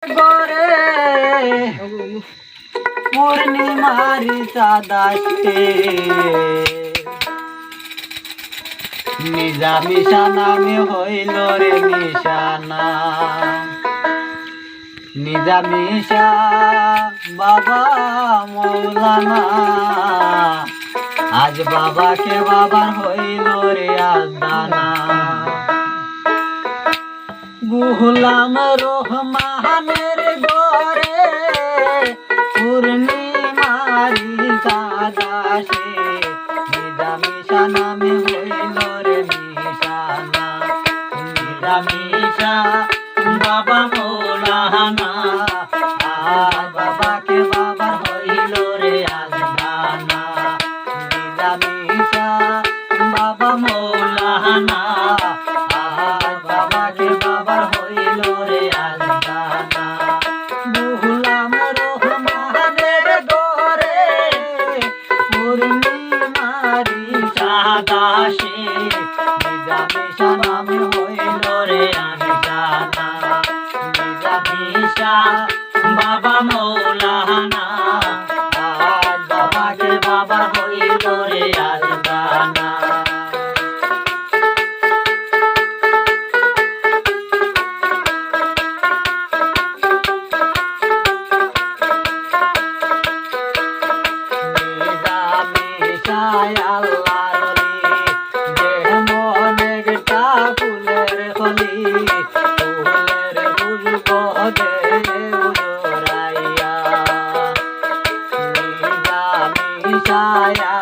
গোরে পূর্ণিমারি চাঁদাকে নিজা মিশা নামে হইল রে মিশানা নিজা মিশা বাবা মৌলানা আজ বাবাকে বাবার হইল রে আদানা গুলাম রহমানের গোরে পূর্ণিমারি চাঁদাসে নিজা মিশা নামে হইল রে মিশানা নিজা মিশা বাবা মৌলানা আজ বাবাকে বাবার হইল রে আদানা নিজা মিশা বাবা মৌলানা আজ বাবাকে বাবার হইল রে আদানা গুলাম রহমানের গোরে পূর্ণিমারি চাঁদাসে নিজা মিশা নামে হইল রে আদানা নিজা মিশা বাবা মৌলানা আজ বাবাকে বাবার হইল রে আদানা আল্লাহর